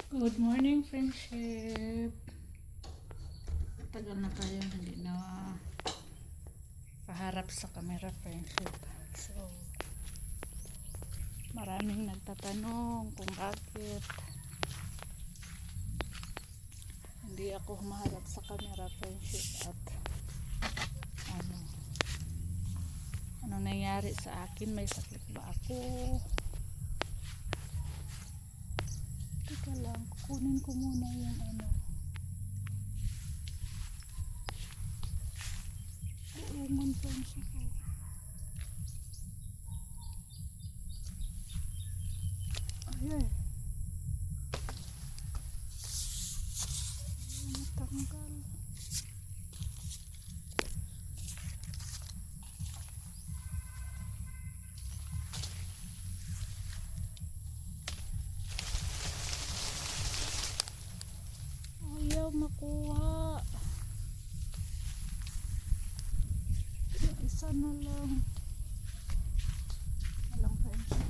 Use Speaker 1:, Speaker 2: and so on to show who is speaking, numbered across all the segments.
Speaker 1: Good morning, friendship. Tagal na tayo hindi na paharap sa camera, friendship. So, maraming nagtatanong kung bakit hindi ako humaharap sa camera, friendship, at ano nangyari sa akin. May sakit ba ako? Teka lang, kukunin ko muna yung uungan, friendship. Ayan, natanggal. Ayaw makuha. Isa na lang. Walang friendship.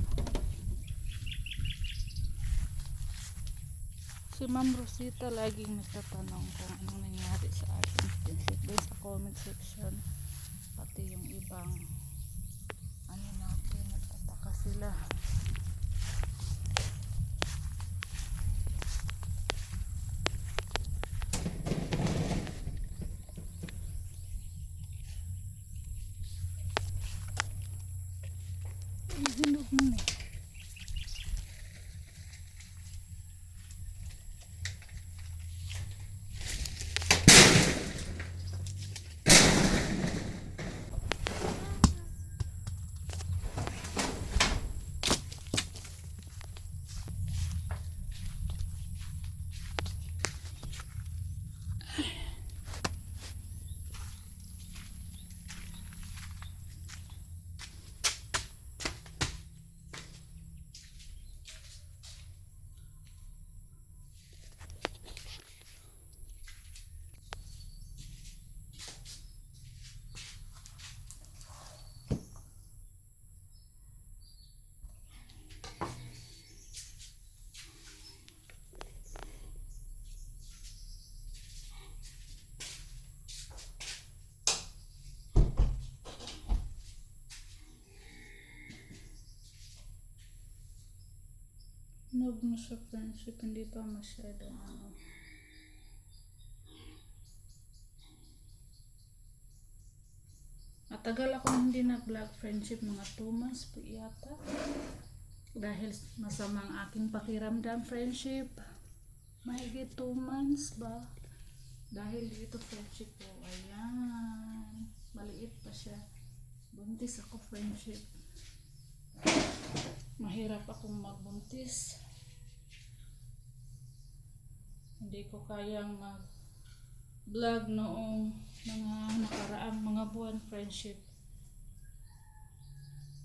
Speaker 1: Si Ma'am Rosita laging nagtatanong kung anong nangyari sa akin, friendship, doon sa comment section. Pati yung ibang natin, nagtataka sila. Hinog mo na. Hinog na siya, friendship, hindi pa masyadong Matagal ako hindi nag-vlog, friendship, mga 2 months po yata. Dahil masama ang aking pakiramdam, friendship. Mahigit 2 months ba? Dahil dito, friendship po. Ayan. Maliit pa siya. Buntis ako, friendship. Mahirap akong magbuntis. Hindi ko kayang mag-vlog noong mga nakaraang mga buwan, friendship.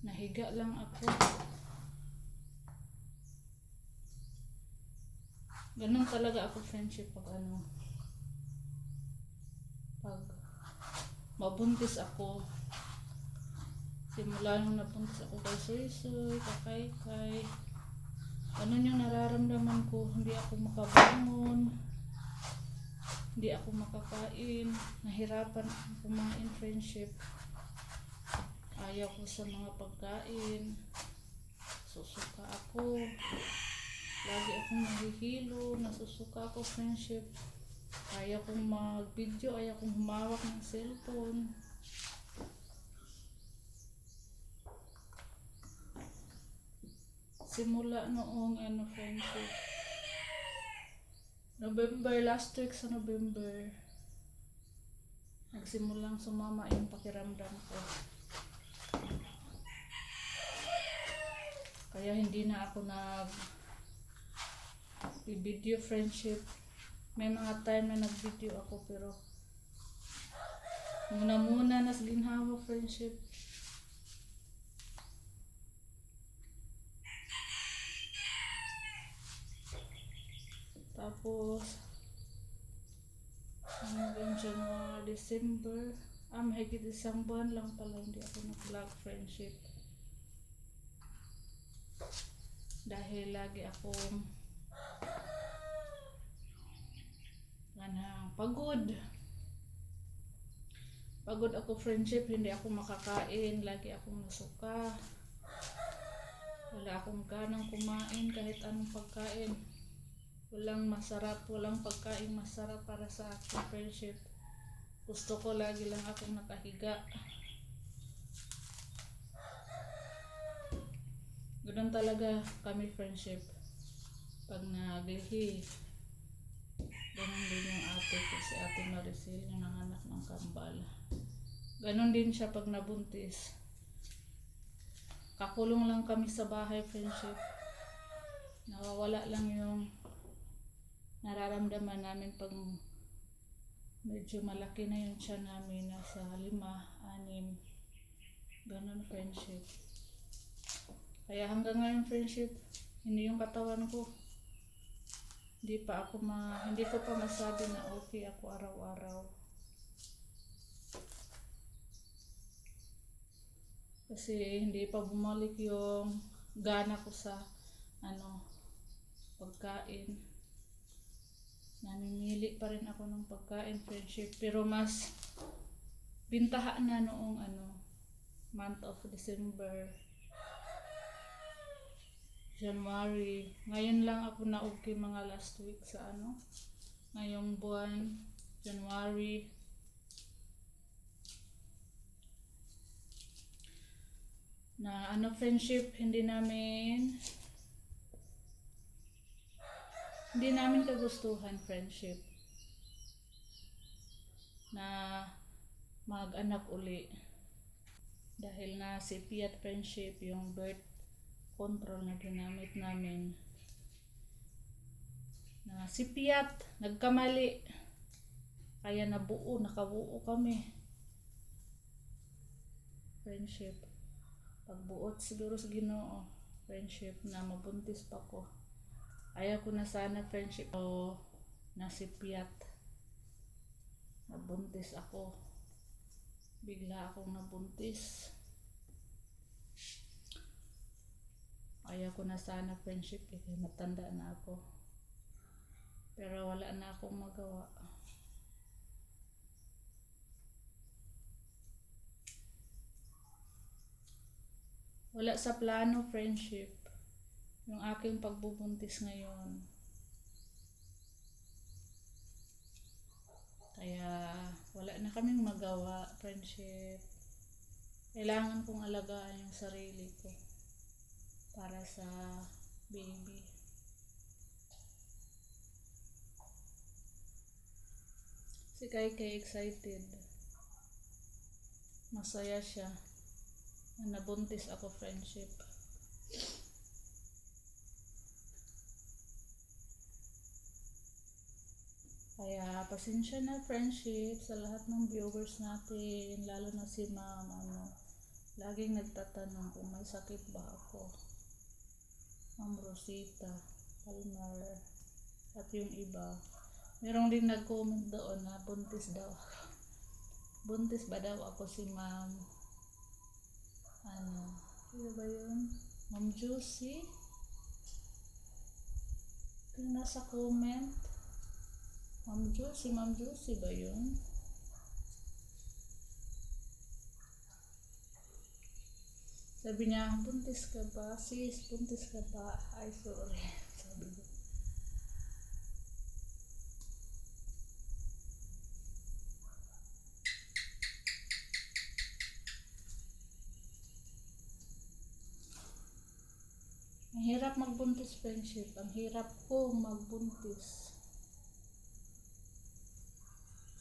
Speaker 1: Nahiga lang ako. Ganun talaga ako, friendship, pag mabuntis ako. Simula nung napuntis ako kay Soy, kakaykay, ganun yung nararamdaman ko. Hindi ako makabangon, hindi ako makakain, nahirapan akong kumain, friendship. Ayaw ko sa mga pagkain, susuka ako, lagi akong nahihilo, nasusuka ako, friendship. Ayaw kong mag-video, ayaw kong humawak ng cellphone. Simula noong friendship, November, last week sa November, nagsimulang sumama yung pakiramdam ko. Kaya hindi na ako nag-video, friendship. May mga time na nag-video ako, pero muna nas ginhawa, friendship. Tapos hanggang January, December, mahigit isang buwan lang pala hindi ako nag-vlog, friendship. Dahil lagi akong Kanang pagod. Pagod ako friendship, hindi ako makakain, lagi akong nasuka. Wala akong ganang kumain kahit anong pagkain. Walang masarap, walang pagkain masarap para sa akin friendship. Gusto ko lagi lang akong nakahiga. Ganun talaga kami friendship. Pag naglihi, ganun din yung ate ko, si Ate Maricel, yung nanganak ng kambal. Ganun din siya pag nabuntis. Kakulong lang kami sa bahay friendship. Nawawala lang yung nararamdaman namin pag medyo malaki na yung tiyan namin, nasa 5, 6. Ganun friendship. Kaya hanggang ngayon friendship, hindi yung katawan ko. Hindi ko pa masabi na okay ako araw-araw. Kasi hindi pa bumalik yung gana ko sa pagkain. Namimili pa rin ako ng pagkain friendship, pero mas bintaha na noong month of December, January. Ngayon lang ako na okay mga last week sa ngayong buwan, January. Na friendship, hindi namin kagustuhan friendship na mag-anak uli. Dahil na si Piat friendship, yung birth control na ginamit namin. Na si Piat nagkamali. Kaya nakabuo kami. Friendship. Pagbuot siguro sa Ginoo, friendship, na mabuntis pa ko. Ayaw ko na sana friendship o nasipiat. Nabuntis ako. Bigla akong nabuntis. Ayaw ko na sana friendship kasi matanda na ako. Pero wala na akong magawa. Wala sa plano friendship yung aking pagbubuntis ngayon. Kaya wala na kaming magawa friendship. Kailangan kong alagaan yung sarili ko para sa baby. Si Kai excited. Masaya siya na nabuntis ako friendship. Kaya pasensya na friendship sa lahat ng viewers natin, lalo na si ma'am, laging nagtatanong kung may sakit ba ako. Ma'am Rosita Palmer at yung iba. Merong din nag-comment doon na buntis daw ako. Buntis ba daw ako si ma'am? Ano ba yun? Ma'am Juicy? Yung nasa comment. Ma'am Juicy ba yun? Sabi niya, buntis ka ba? Sis, buntis ka ba? Ay, sorry. Sabi niya. Ang hirap magbuntis friendship. Ang hirap ko magbuntis.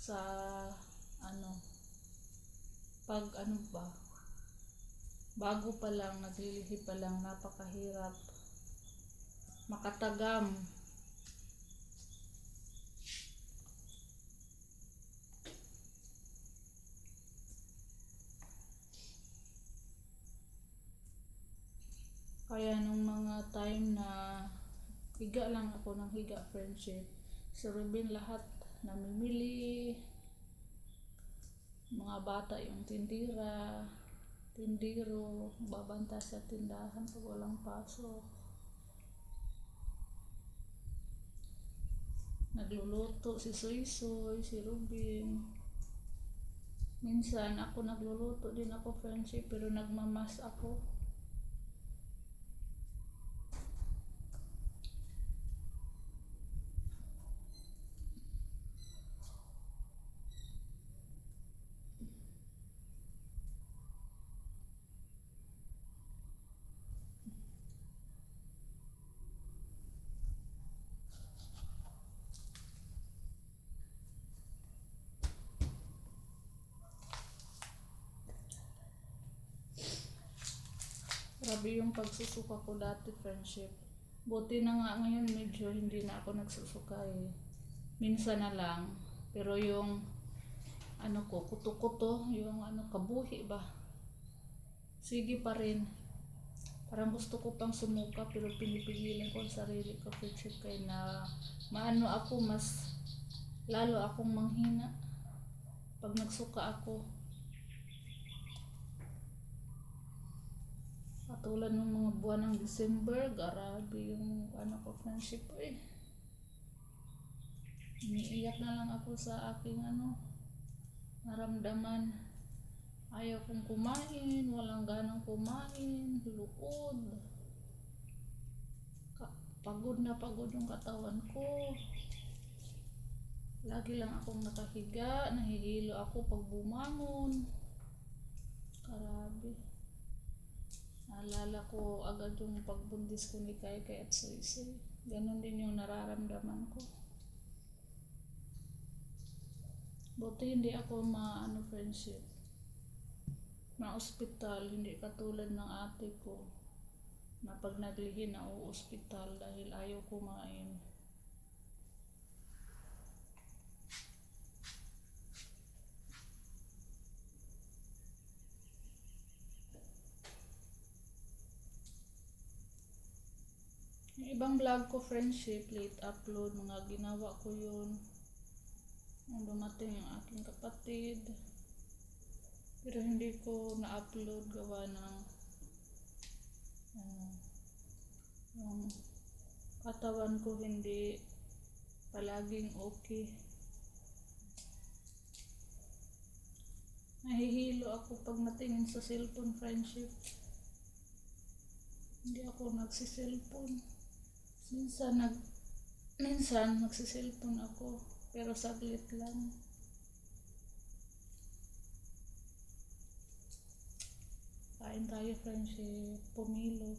Speaker 1: Sa bago pa lang, naglilihi pa lang, napakahirap makatagam. Kaya nung mga time na higa lang ako ng higa friendship, si Ruben lahat namimili, mga bata yung tindiro, babanta sa tindahan pag walang pasok. Nagluluto si Soy, si Rubin. Minsan ako nagluluto din ako, friendship, pero nagmamas ako. Grabe yung pagsusuka ko dati, friendship. Buti na nga ngayon medyo hindi na ako nagsusuka eh. Minsan na lang. Pero yung ano ko, kuto-kuto, yung ano, kabuhi ba? Sige pa rin. Parang gusto ko pang sumuka pero pinipigilan ko ang sarili ko, friendship, kaya na maano ako, mas lalo akong manghina pag nagsuka ako. Katulad ng mga buwan ng December, grabe yung ano ko, friendship eh. Iniiyak na lang ako sa aking ano, naramdaman. Ayaw kong kumain, walang ganang kumain, luod. Pagod na pagod yung katawan ko. Lagi lang akong nakahiga, nahihilo ako pag bumangon. Grabe. Naalala ko agad yung pagbundis ko ni Kai at Soy. Ganon din yung nararamdaman ko. Buti hindi ako friendship, ma-hospital, hindi katulad ng ate ko na pag naglihi na ospital dahil ayaw kumain. Yung ibang vlog ko, friendship, late upload, mga ginawa ko yun nung dumating yung aking kapatid. Pero hindi ko na-upload gawa ng yung katawan ko hindi palaging okay. Nahihilo ako pag natingin sa cellphone, friendship. Hindi ako nagsi-cellphone. Minsan nagsi-cellphone ako, pero saglit lang. Kain tayo, friendship. Pumilo.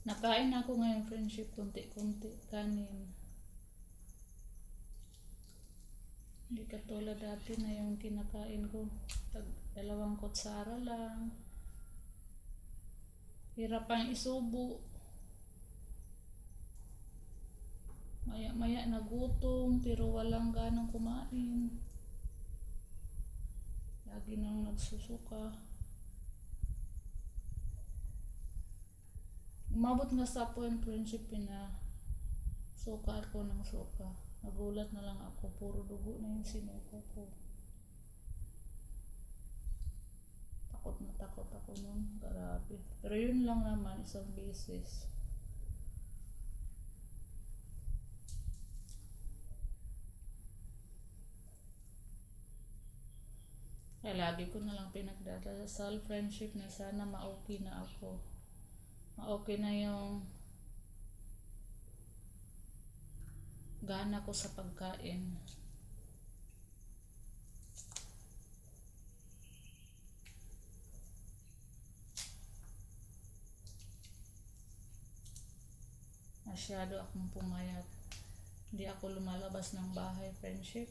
Speaker 1: Nakain ako ngayon, friendship, konti-konti kanin. Hindi katulad dati na yung kinakain ko, 2 kutsara lang. Hirap pang isubo. Maya-maya nagutom pero walang ganang kumain. Lagi nang nagsusuka. Umabot na sa point, friendship, na suka ako ng suka. Nagulat na lang ako, puro dugo na yung sinuka ko. Takot ako nun, grabe. Pero yun lang naman, isang beses. Kaya lagi ko na lang pinagdadasal, friendship, na sana ma-okay na ako. Ma-okay na yung gana ko sa pagkain. Masyado akong pumayat. Hindi ako lumalabas ng bahay, friendship.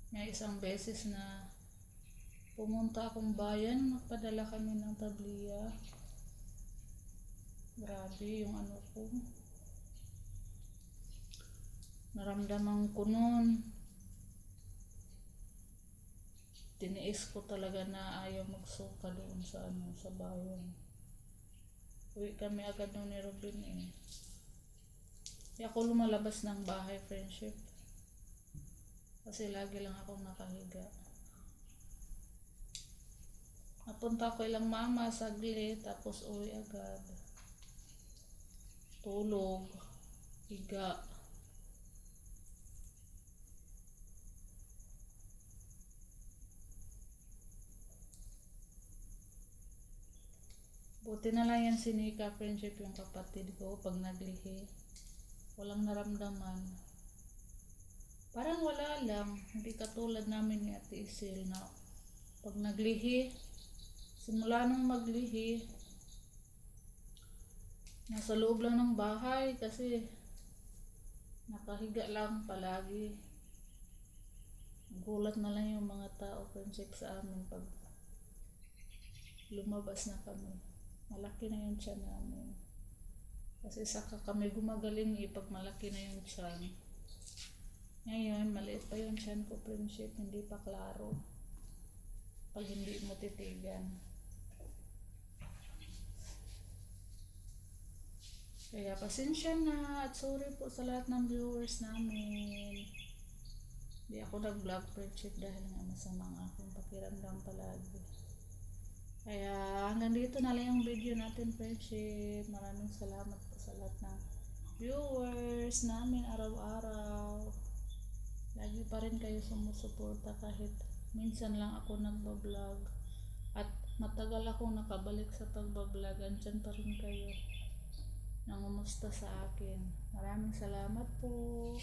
Speaker 1: May isang beses na pumunta akong bayan, magpadala kami ng tabliya. Grabe yung ano ko. Naramdaman ko nun. Tiniis ko talaga na ayaw magsuka doon sa bayan. Uwi kami agad nung ni Robin eh. Hindi ako lumalabas ng bahay, friendship. Kasi lagi lang akong nakahiga. Napunta ko ilang mama saglit, tapos uwi agad. tulog, higa. Buti na lang yan si Nika, friendship, yung kapatid ko, pag naglihi. Walang naramdaman. Parang wala lang. Hindi katulad namin ni Ate Isil na pag naglihi, simula nung maglihi, nasa loob lang ng bahay kasi nakahiga lang palagi. Gulat na lang yung mga tao, friendship, sa amin pag lumabas na kami. Malaki na yung tiyan namin. Kasi saka kami gumagaling pag malaki na yung tiyan. Ngayon, maliit pa yung tiyan ko, friendship, hindi pa klaro. Pag hindi mo titigan. Kaya pasensya na at sorry po sa lahat ng viewers namin. Hindi ako nag-vlog, friendship, dahil nga masama ang akong pakiramdam palagi. Kaya hanggang dito na lang yung video natin, friendship. Maraming salamat po sa lahat ng viewers namin araw-araw. Lagi pa rin kayo sumusuporta kahit minsan lang ako nagbablog. At matagal akong nakabalik sa pagbablog. Andyan pa rin kayo nangumusta sa akin. Maraming salamat po.